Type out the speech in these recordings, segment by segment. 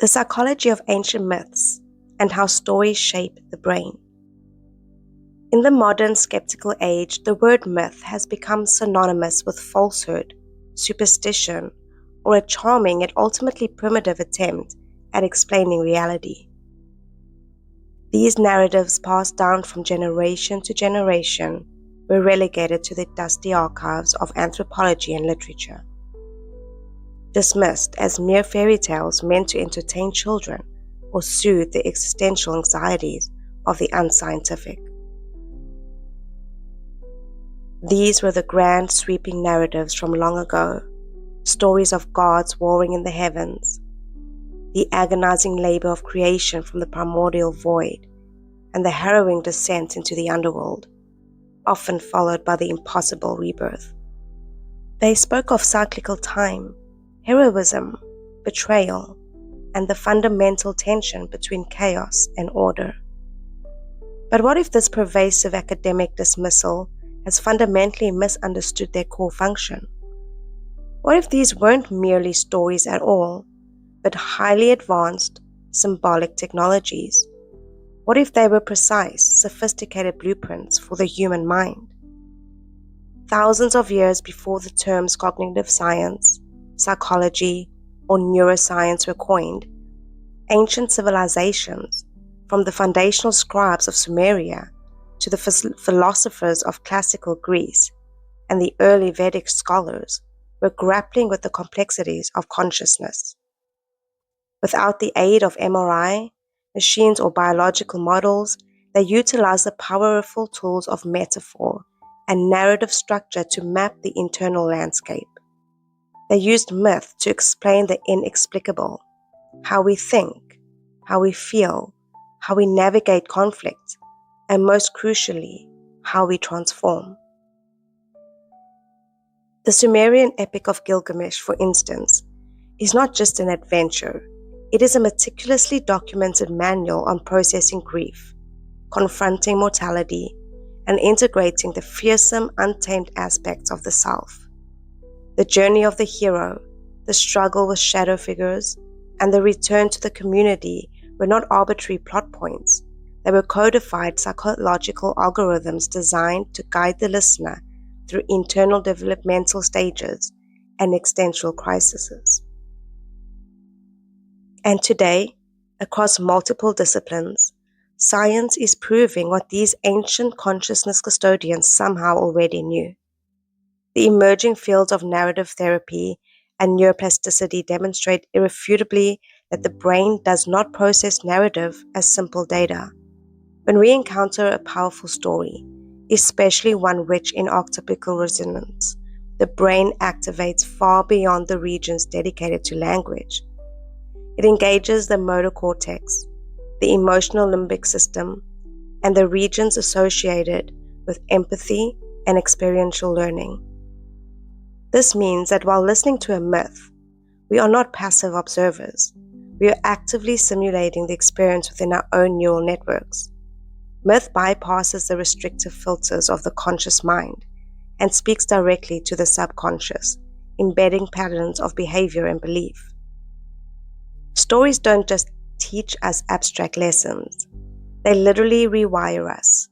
The psychology of ancient myths and how stories shape the brain. In the modern skeptical age, the word myth has become synonymous with falsehood, superstition, or a charming yet ultimately primitive attempt at explaining reality. These narratives passed down from generation to generation were relegated to the dusty archives of anthropology and literature. Dismissed as mere fairy tales meant to entertain children or soothe the existential anxieties of the unscientific. These were the grand sweeping narratives from long ago, stories of gods warring in the heavens, the agonizing labor of creation from the primordial void, and the harrowing descent into the underworld, often followed by the impossible rebirth. They spoke of cyclical time, heroism, betrayal, and the fundamental tension between chaos and order. But what if this pervasive academic dismissal has fundamentally misunderstood their core function? What if these weren't merely stories at all, but highly advanced, symbolic technologies? What if they were precise, sophisticated blueprints for the human mind? Thousands of years before the terms cognitive science, psychology, or neuroscience were coined, ancient civilizations, from the foundational scribes of Sumeria to the philosophers of classical Greece and the early Vedic scholars, were grappling with the complexities of consciousness. Without the aid of MRI, machines, or biological models, they utilized the powerful tools of metaphor and narrative structure to map the internal landscape. They used myth to explain the inexplicable, how we think, how we feel, how we navigate conflict, and most crucially, how we transform. The Sumerian epic of Gilgamesh, for instance, is not just an adventure. It is a meticulously documented manual on processing grief, confronting mortality, and integrating the fearsome, untamed aspects of the self. The journey of the hero, the struggle with shadow figures, and the return to the community were not arbitrary plot points. They were codified psychological algorithms designed to guide the listener through internal developmental stages and existential crises. And today, across multiple disciplines, science is proving what these ancient consciousness custodians somehow already knew. The emerging fields of narrative therapy and neuroplasticity demonstrate irrefutably that the brain does not process narrative as simple data. When we encounter a powerful story, especially one rich in archetypical resonance, the brain activates far beyond the regions dedicated to language. It engages the motor cortex, the emotional limbic system, and the regions associated with empathy and experiential learning. This means that while listening to a myth, we are not passive observers. We are actively simulating the experience within our own neural networks. Myth bypasses the restrictive filters of the conscious mind and speaks directly to the subconscious, embedding patterns of behavior and belief. Stories don't just teach us abstract lessons. They literally rewire us.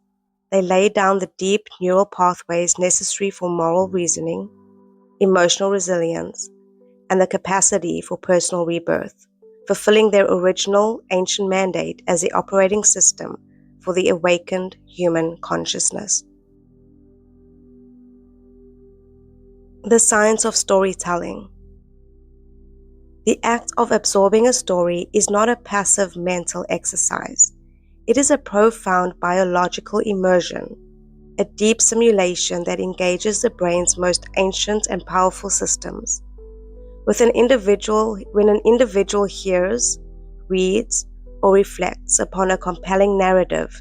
They lay down the deep neural pathways necessary for moral reasoning, emotional resilience, and the capacity for personal rebirth, fulfilling their original ancient mandate as the operating system for the awakened human consciousness. The science of storytelling. The act of absorbing a story is not a passive mental exercise. It is a profound biological immersion, a deep simulation that engages the brain's most ancient and powerful systems. When an individual hears, reads, or reflects upon a compelling narrative,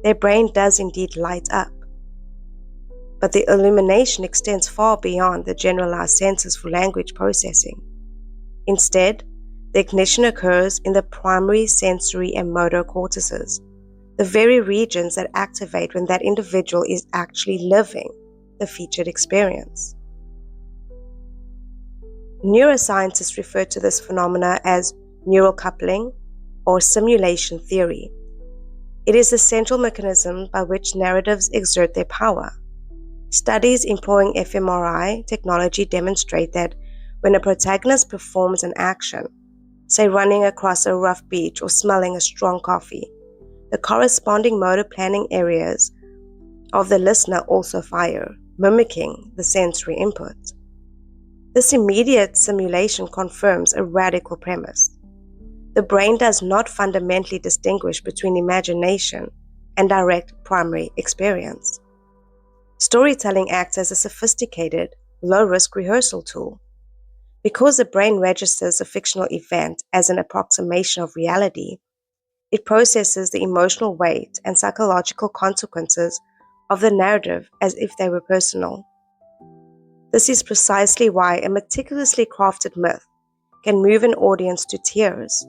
their brain does indeed light up. But the illumination extends far beyond the generalized senses for language processing. Instead, the ignition occurs in the primary sensory and motor cortices, the very regions that activate when that individual is actually living the featured experience. Neuroscientists refer to this phenomena as neural coupling, or simulation theory. It is the central mechanism by which narratives exert their power. Studies employing fMRI technology demonstrate that when a protagonist performs an action, say running across a rough beach or smelling a strong coffee, the corresponding motor planning areas of the listener also fire, mimicking the sensory input. This immediate simulation confirms a radical premise. The brain does not fundamentally distinguish between imagination and direct primary experience. Storytelling acts as a sophisticated, low-risk rehearsal tool. Because the brain registers a fictional event as an approximation of reality, it processes the emotional weight and psychological consequences of the narrative as if they were personal. This is precisely why a meticulously crafted myth can move an audience to tears,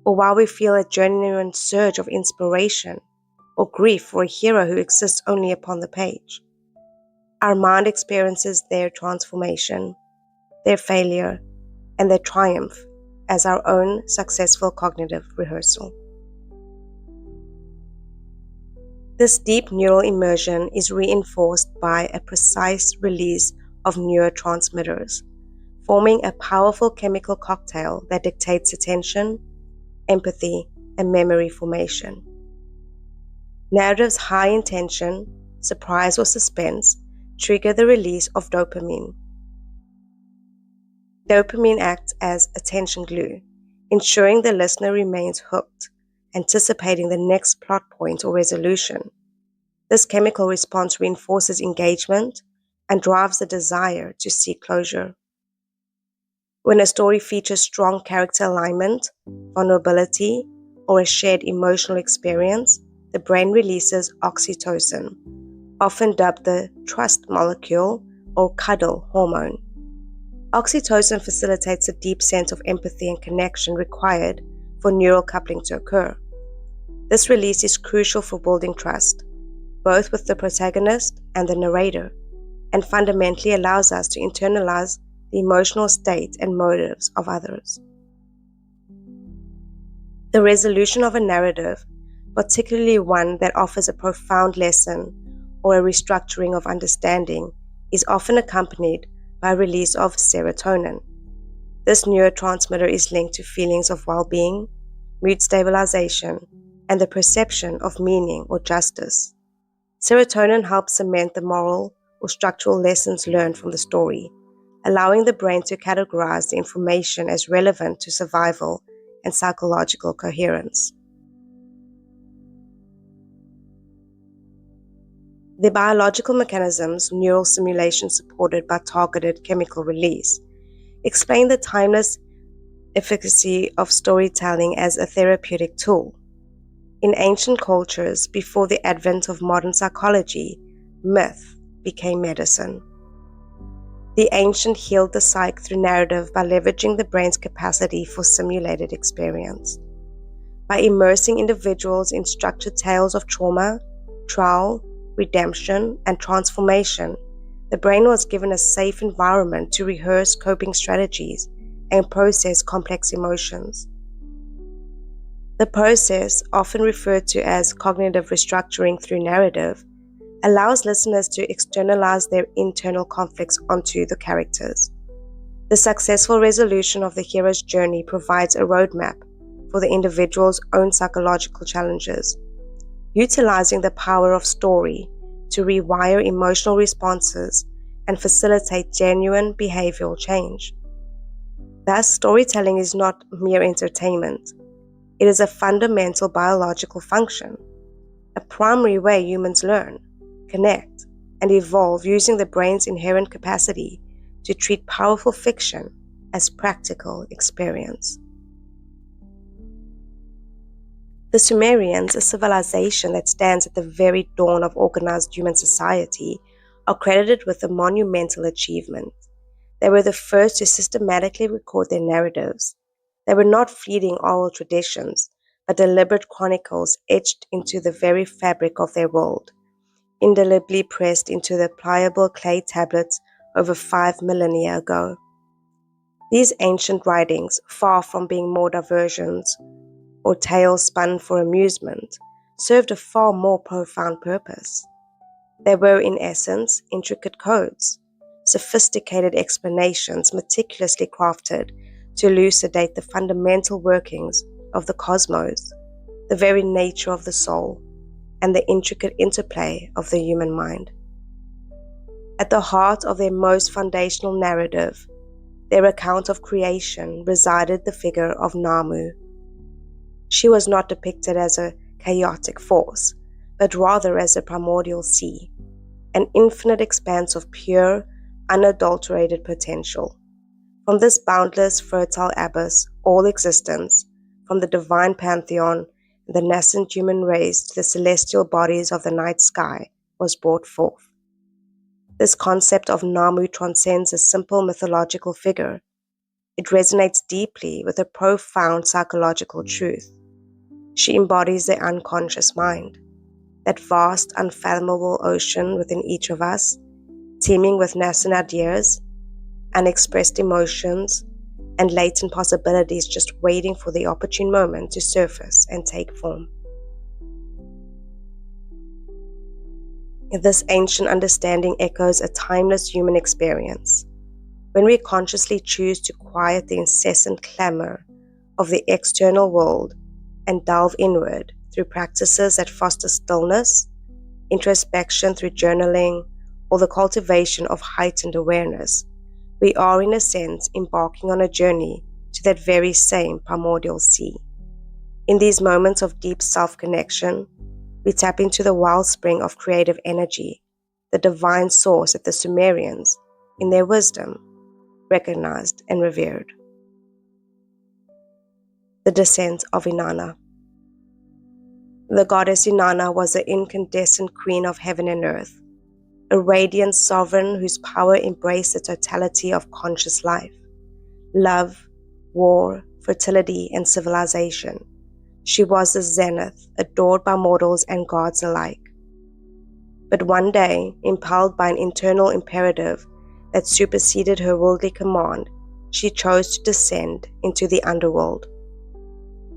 or why we feel a genuine surge of inspiration or grief for a hero who exists only upon the page. Our mind experiences their transformation, their failure, and their triumph as our own successful cognitive rehearsal. This deep neural immersion is reinforced by a precise release of neurotransmitters, forming a powerful chemical cocktail that dictates attention, empathy, and memory formation. Narratives high in tension, surprise, or suspense trigger the release of dopamine. Dopamine acts as attention glue, ensuring the listener remains hooked, anticipating the next plot point or resolution. This chemical response reinforces engagement and drives the desire to seek closure. When a story features strong character alignment, vulnerability, or a shared emotional experience, the brain releases oxytocin, often dubbed the trust molecule or cuddle hormone. Oxytocin facilitates a deep sense of empathy and connection required for neural coupling to occur. This release is crucial for building trust, both with the protagonist and the narrator, and fundamentally allows us to internalize the emotional state and motives of others. The resolution of a narrative, particularly one that offers a profound lesson or a restructuring of understanding, is often accompanied by release of serotonin. This neurotransmitter is linked to feelings of well-being, mood stabilization, and the perception of meaning or justice. Serotonin helps cement the moral or structural lessons learned from the story, allowing the brain to categorize the information as relevant to survival and psychological coherence. The biological mechanisms, neural simulation supported by targeted chemical release, explain the timeless efficacy of storytelling as a therapeutic tool. In ancient cultures, before the advent of modern psychology, myth became medicine. The ancient healed the psyche through narrative by leveraging the brain's capacity for simulated experience. By immersing individuals in structured tales of trauma, trial, redemption, and transformation, the brain was given a safe environment to rehearse coping strategies and process complex emotions. The process, often referred to as cognitive restructuring through narrative, allows listeners to externalize their internal conflicts onto the characters. The successful resolution of the hero's journey provides a roadmap for the individual's own psychological challenges, utilizing the power of story to rewire emotional responses and facilitate genuine behavioral change. Thus, storytelling is not mere entertainment. It is a fundamental biological function, a primary way humans learn, connect, and evolve using the brain's inherent capacity to treat powerful fiction as practical experience. The Sumerians, a civilization that stands at the very dawn of organized human society, are credited with a monumental achievement. They were the first to systematically record their narratives. They were not fleeting oral traditions, but deliberate chronicles etched into the very fabric of their world, indelibly pressed into the pliable clay tablets over 5 millennia ago. These ancient writings, far from being more diversions or tales spun for amusement, served a far more profound purpose. They were, in essence, intricate codes, sophisticated explanations meticulously crafted to elucidate the fundamental workings of the cosmos, the very nature of the soul, and the intricate interplay of the human mind. At the heart of their most foundational narrative, their account of creation, resided the figure of Nammu. She was not depicted as a chaotic force, but rather as a primordial sea, an infinite expanse of pure, unadulterated potential. From this boundless, fertile abyss, all existence, from the divine pantheon and the nascent human race to the celestial bodies of the night sky, was brought forth. This concept of Nammu transcends a simple mythological figure. It resonates deeply with a profound psychological truth. She embodies the unconscious mind, that vast, unfathomable ocean within each of us, teeming with nascent ideas, unexpressed emotions, and latent possibilities just waiting for the opportune moment to surface and take form. This ancient understanding echoes a timeless human experience. When we consciously choose to quiet the incessant clamor of the external world and delve inward through practices that foster stillness, introspection through journaling, or the cultivation of heightened awareness, we are, in a sense, embarking on a journey to that very same primordial sea. In these moments of deep self-connection, we tap into the wellspring of creative energy, the divine source that the Sumerians, in their wisdom, recognized and revered. The descent of Inanna. The goddess Inanna was the incandescent queen of heaven and earth, a radiant sovereign whose power embraced the totality of conscious life, love, war, fertility, and civilization. She was the zenith, adored by mortals and gods alike. But one day, impelled by an internal imperative that superseded her worldly command, she chose to descend into the underworld.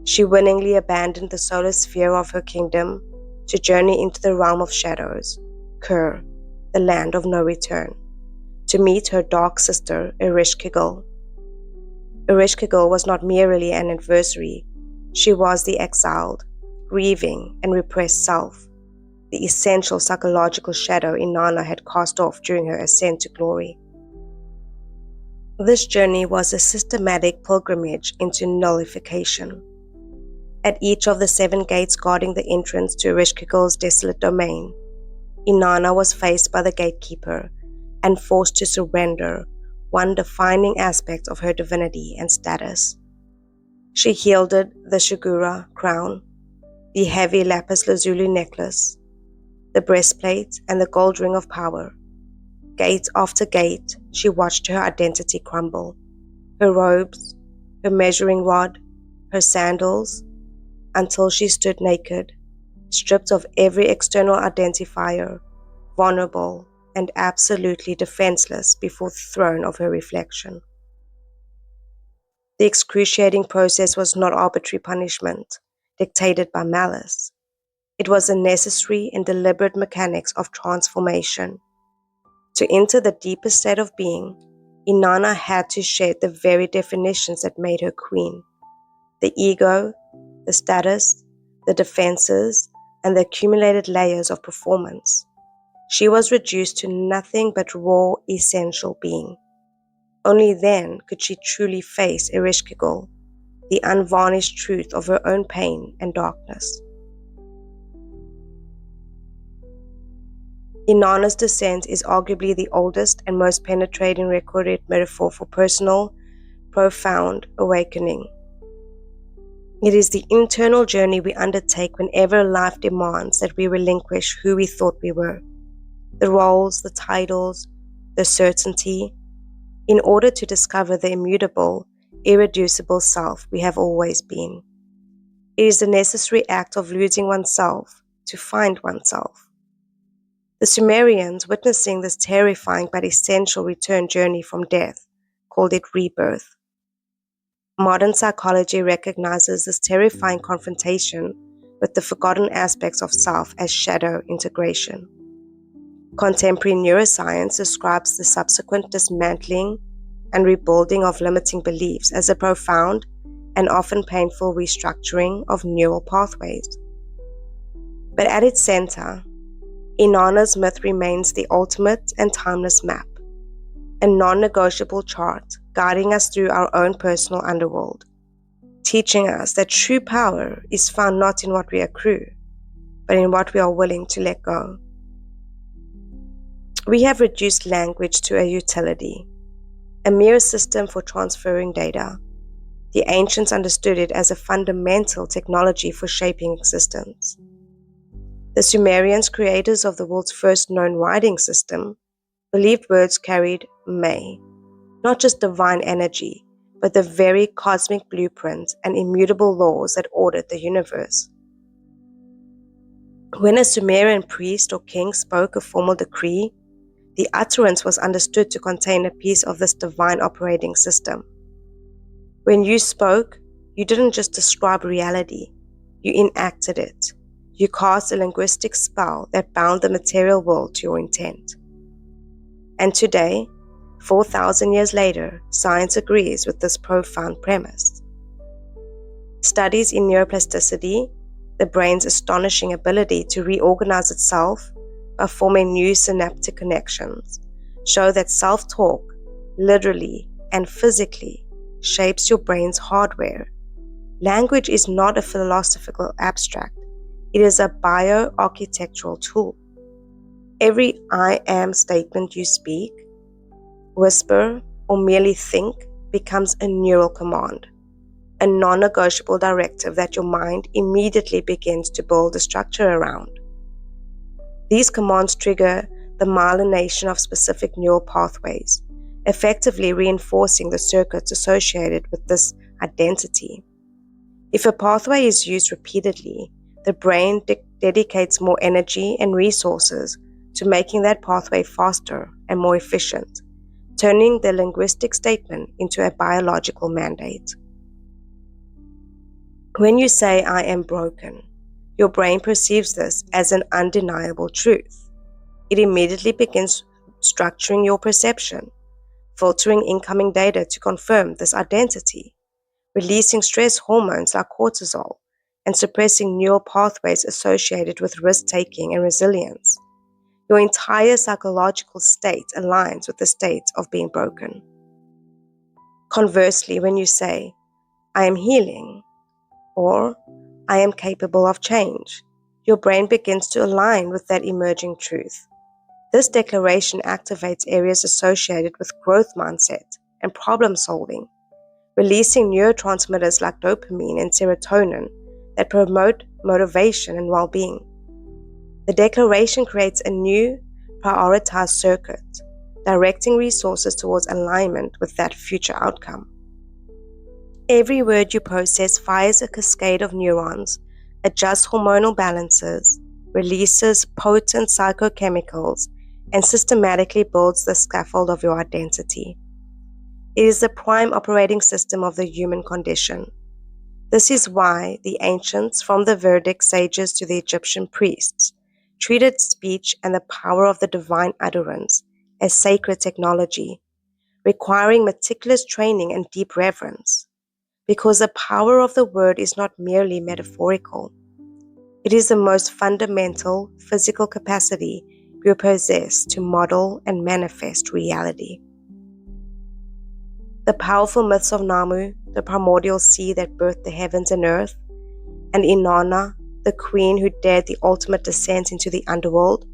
She willingly abandoned the solar sphere of her kingdom to journey into the realm of shadows, Kur, the land of no return, to meet her dark sister, Ereshkigal. Ereshkigal was not merely an adversary, she was the exiled, grieving, and repressed self, the essential psychological shadow Inanna had cast off during her ascent to glory. This journey was a systematic pilgrimage into nullification. At each of the 7 gates guarding the entrance to Ereshkigal's desolate domain, Inanna was faced by the gatekeeper and forced to surrender one defining aspect of her divinity and status. She yielded the Shigura crown, the heavy lapis lazuli necklace, the breastplate, and the gold ring of power. Gate after gate, she watched her identity crumble. Her robes, her measuring rod, her sandals, until she stood naked, stripped of every external identifier, vulnerable and absolutely defenseless before the throne of her reflection. The excruciating process was not arbitrary punishment, dictated by malice. It was the necessary and deliberate mechanics of transformation. To enter the deepest state of being, Inanna had to shed the very definitions that made her queen: the ego, the status, the defenses, and the accumulated layers of performance. She was reduced to nothing but raw, essential being. Only then could she truly face Ereshkigal, the unvarnished truth of her own pain and darkness. Inanna's descent is arguably the oldest and most penetrating recorded metaphor for personal, profound awakening. It is the internal journey we undertake whenever life demands that we relinquish who we thought we were, the roles, the titles, the certainty, in order to discover the immutable, irreducible self we have always been. It is the necessary act of losing oneself to find oneself. The Sumerians, witnessing this terrifying but essential return journey from death, called it rebirth. Modern psychology recognizes this terrifying confrontation with the forgotten aspects of self as shadow integration. Contemporary neuroscience describes the subsequent dismantling and rebuilding of limiting beliefs as a profound and often painful restructuring of neural pathways. But at its center, Inanna's myth remains the ultimate and timeless map, a non-negotiable chart guiding us through our own personal underworld, teaching us that true power is found not in what we accrue, but in what we are willing to let go. We have reduced language to a utility, a mere system for transferring data. The ancients understood it as a fundamental technology for shaping existence. The Sumerians, creators of the world's first known writing system, believed words carried may, not just divine energy, but the very cosmic blueprint and immutable laws that ordered the universe. When a Sumerian priest or king spoke a formal decree, the utterance was understood to contain a piece of this divine operating system. When you spoke, you didn't just describe reality, you enacted it. You cast a linguistic spell that bound the material world to your intent. And today, 4,000 years later, science agrees with this profound premise. Studies in neuroplasticity, the brain's astonishing ability to reorganize itself by forming new synaptic connections, show that self-talk, literally and physically, shapes your brain's hardware. Language is not a philosophical abstract, it is a bioarchitectural tool. Every I am statement you speak, whisper, or merely think becomes a neural command, a non-negotiable directive that your mind immediately begins to build a structure around. These commands trigger the myelination of specific neural pathways, effectively reinforcing the circuits associated with this identity. If a pathway is used repeatedly, the brain dedicates more energy and resources to making that pathway faster and more efficient, turning the linguistic statement into a biological mandate. When you say, "I am broken," your brain perceives this as an undeniable truth. It immediately begins structuring your perception, filtering incoming data to confirm this identity, releasing stress hormones like cortisol, and suppressing neural pathways associated with risk-taking and resilience. Your entire psychological state aligns with the state of being broken. Conversely, when you say, "I am healing," or "I am capable of change," your brain begins to align with that emerging truth. This declaration activates areas associated with growth mindset and problem solving, releasing neurotransmitters like dopamine and serotonin that promote motivation and well-being. The declaration creates a new, prioritized circuit, directing resources towards alignment with that future outcome. Every word you process fires a cascade of neurons, adjusts hormonal balances, releases potent psychochemicals, and systematically builds the scaffold of your identity. It is the prime operating system of the human condition. This is why the ancients, from the Vedic sages to the Egyptian priests, treated speech and the power of the divine utterance as sacred technology, requiring meticulous training and deep reverence. Because the power of the word is not merely metaphorical. It is the most fundamental physical capacity we possess to model and manifest reality. The powerful myths of Nammu, the primordial sea that birthed the heavens and earth, and Inanna, the queen who dared the ultimate descent into the underworld,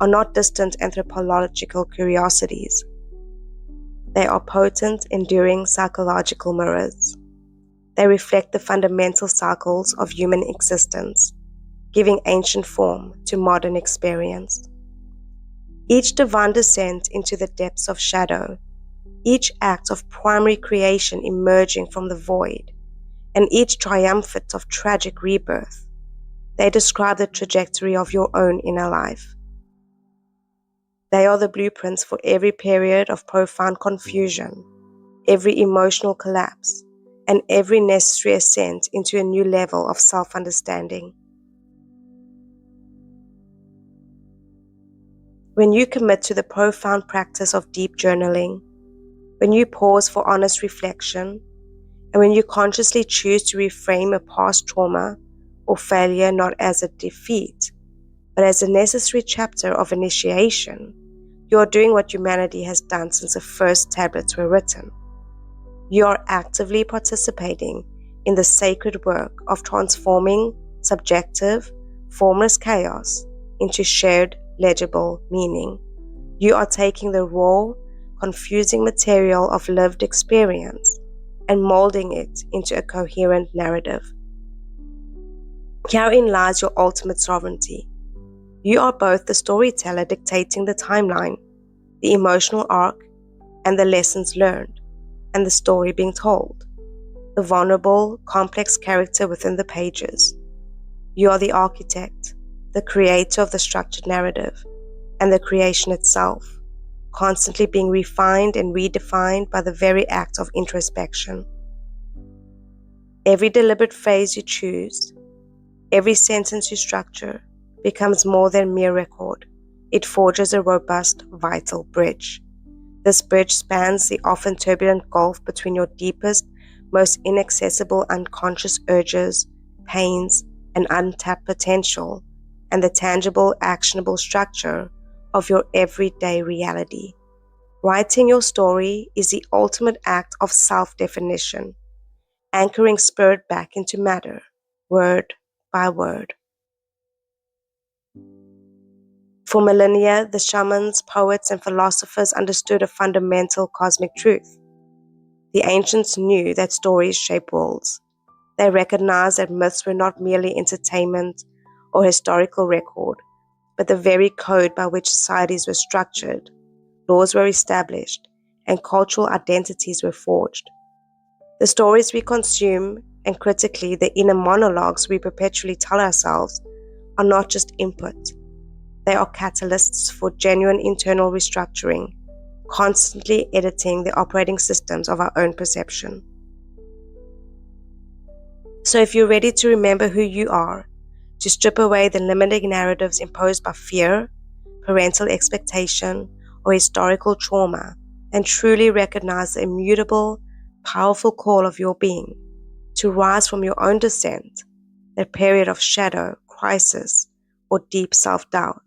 are not distant anthropological curiosities. They are potent, enduring psychological mirrors. They reflect the fundamental cycles of human existence, giving ancient form to modern experience. Each divine descent into the depths of shadow, each act of primary creation emerging from the void, and each triumphant of tragic rebirth, they describe the trajectory of your own inner life. They are the blueprints for every period of profound confusion, every emotional collapse, and every necessary ascent into a new level of self-understanding. When you commit to the profound practice of deep journaling, when you pause for honest reflection, and when you consciously choose to reframe a past trauma or failure not as a defeat, but as a necessary chapter of initiation, you are doing what humanity has done since the first tablets were written. You are actively participating in the sacred work of transforming subjective, formless chaos into shared, legible meaning. You are taking the raw, confusing material of lived experience and molding it into a coherent narrative. Herein lies your ultimate sovereignty. You are both the storyteller dictating the timeline, the emotional arc, and the lessons learned, and the story being told, the vulnerable, complex character within the pages. You are the architect, the creator of the structured narrative, and the creation itself, constantly being refined and redefined by the very act of introspection. Every deliberate phrase you choose, every sentence you structure, becomes more than mere record. It forges a robust, vital bridge. This bridge spans the often turbulent gulf between your deepest, most inaccessible unconscious urges, pains, and untapped potential, and the tangible, actionable structure of your everyday reality. Writing your story is the ultimate act of self-definition, anchoring spirit back into matter, word by word. For millennia, the shamans, poets, and philosophers understood a fundamental cosmic truth. The ancients knew that stories shape worlds. They recognized that myths were not merely entertainment or historical record, but the very code by which societies were structured, laws were established, and cultural identities were forged. The stories we consume, and critically the inner monologues we perpetually tell ourselves, are not just input. They are catalysts for genuine internal restructuring, constantly editing the operating systems of our own perception. So if you're ready to remember who you are, to strip away the limiting narratives imposed by fear, parental expectation, or historical trauma, and truly recognize the immutable, powerful call of your being, to rise from your own descent, that period of shadow, crisis, or deep self-doubt,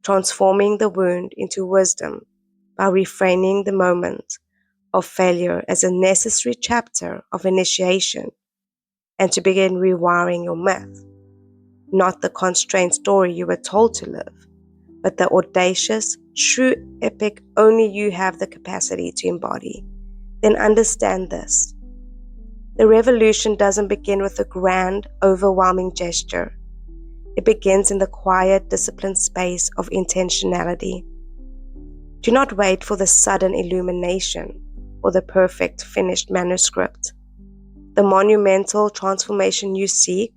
transforming the wound into wisdom by reframing the moment of failure as a necessary chapter of initiation, and to begin rewiring your myth, not the constrained story you were told to live, but the audacious, true epic only you have the capacity to embody. Then understand this. The revolution doesn't begin with a grand, overwhelming gesture. It begins in the quiet, disciplined space of intentionality. Do not wait for the sudden illumination or the perfect finished manuscript. The monumental transformation you seek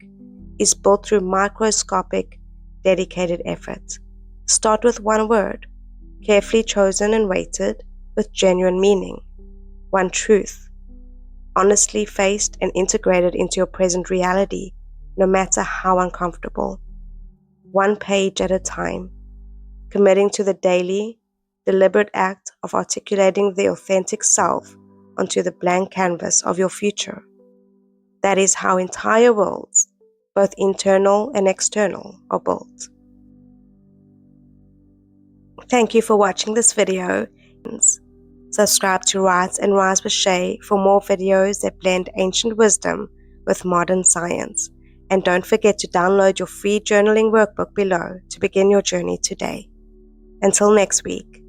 is built through microscopic, dedicated effort. Start with one word, carefully chosen and weighted with genuine meaning. One truth, honestly faced and integrated into your present reality, no matter how uncomfortable. One page at a time, committing to the daily, deliberate act of articulating the authentic self onto the blank canvas of your future. That is how entire worlds, both internal and external, are built. Thank you for watching this video. Subscribe to Write and Rise with Shay for more videos that blend ancient wisdom with modern science. And don't forget to download your free journaling workbook below to begin your journey today. Until next week.